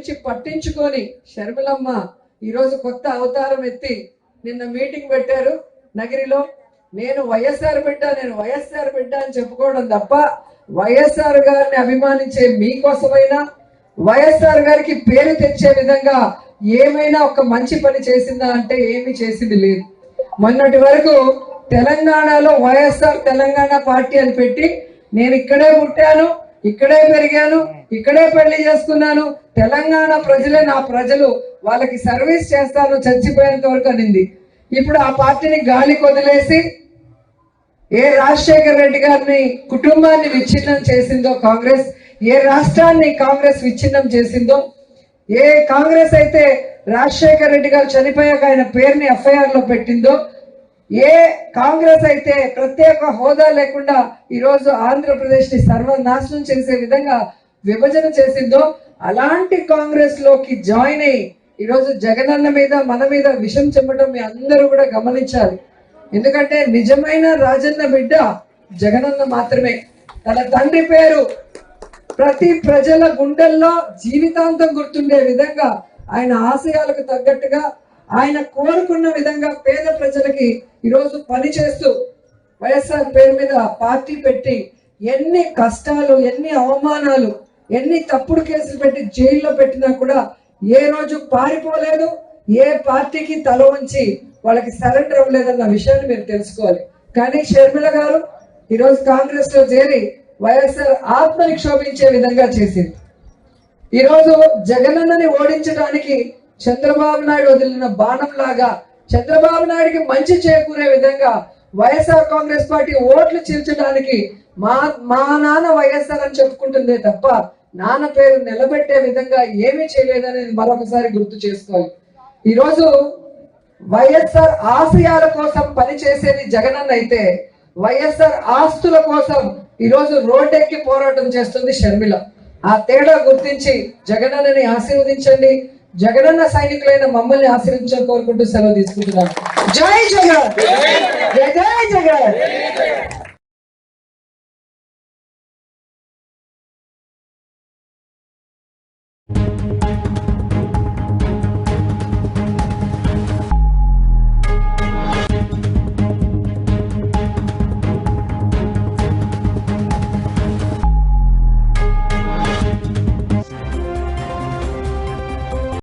గురించి పట్టించుకొని షర్మిలమ్మ ఈరోజు కొత్త అవతారం ఎత్తి నిన్న మీటింగ్ పెట్టారు నగిరిలో. నేను వైఎస్ఆర్ బిడ్డ అని చెప్పుకోవడం తప్ప వైఎస్ఆర్ గారిని అభిమానించే మీకోసమైనా వైఎస్ఆర్ గారికి పేరు తెచ్చే విధంగా ఏమైనా ఒక మంచి పని చేసిందా అంటే ఏమీ చేసింది లేదు. మొన్నటి వరకు తెలంగాణలో వైఎస్ఆర్ తెలంగాణ పార్టీ అని పెట్టి నేను ఇక్కడే పుట్టాను, ఇక్కడే పెరిగాను, ఇక్కడే పెళ్లి చేసుకున్నాను, తెలంగాణ ప్రజలే నా ప్రజలు, వాళ్ళకి సర్వీస్ చేస్తాను చచ్చిపోయేంత వరకు అనింది. ఇప్పుడు ఆ పార్టీని గాలికి వదిలేసి ఏ రాజశేఖర రెడ్డి గారిని కుటుంబాన్ని విచ్ఛిన్నం చేసిందో కాంగ్రెస్, ఏ రాష్ట్రాన్ని కాంగ్రెస్ విచ్ఛిన్నం చేసిందో, ఏ కాంగ్రెస్ అయితే రాజశేఖర రెడ్డి గారు చనిపోయాక ఆయన పేరుని ఎఫ్ఐఆర్ లో పెట్టిందో, ఏ కాంగ్రెస్ అయితే ప్రత్యేక హోదా లేకుండా ఈరోజు ఆంధ్రప్రదేశ్ ని సర్వనాశనం చేసే విధంగా విభజన చేసిందో అలాంటి కాంగ్రెస్ లోకి జాయిన్ అయ్యి ఈరోజు జగనన్న మీద మన మీద విషం చెమ్మటం మీ అందరూ కూడా గమనించాలి. ఎందుకంటే నిజమైన రాజన్న బిడ్డ జగనన్న మాత్రమే. తన తండ్రి పేరు ప్రతి ప్రజల గుండెల్లో జీవితాంతం గుర్తుండే విధంగా ఆయన ఆశయాలకు తగ్గట్టుగా ఆయన కోరుకున్న విధంగా పేద ప్రజలకి ఈరోజు పని చేస్తూ వైఎస్ఆర్ పేరు మీద పార్టీ పెట్టి ఎన్ని కష్టాలు, ఎన్ని అవమానాలు, ఎన్ని తప్పుడు కేసులు పెట్టి జైల్లో పెట్టినా కూడా ఏ రోజు పారిపోలేదు, ఏ పార్టీకి తల వంచి వాళ్ళకి సరెండర్ అవ్వలేదన్న విషయాన్ని మీరు తెలుసుకోవాలి. కానీ షర్మిల గారు ఈరోజు కాంగ్రెస్ లో చేరి వైఎస్ఆర్ ఆత్మని క్షోభించే విధంగా చేసింది. ఈరోజు జగనన్నని ఓడించడానికి చంద్రబాబు నాయుడు వదిలిన బాణం లాగా చంద్రబాబు నాయుడికి మంచి చేకూరే విధంగా వైఎస్ఆర్ కాంగ్రెస్ పార్టీ ఓట్లు చీల్చడానికి మా నాన్న వైఎస్ఆర్ అని చెప్పుకుంటుందే తప్ప నాన్న పేరు నిలబెట్టే విధంగా ఏమీ చేయలేదని మరొకసారి గుర్తు చేసుకోవాలి. ఈరోజు వైఎస్ఆర్ ఆశయాల కోసం పనిచేసేది జగనన్న అయితే వైఎస్ఆర్ ఆస్తుల కోసం ఈరోజు రోడ్డెక్కి పోరాటం చేస్తుంది షర్మిల. ఆ తేడా గుర్తించి జగనన్నని ఆశీర్వదించండి. జగనన్న సైనికులైన మమ్మల్ని ఆశీర్వదించాలని కోరుకుంటూ సెలవు తీసుకుంటున్నాను. జై జగన్, జై జై జగన్.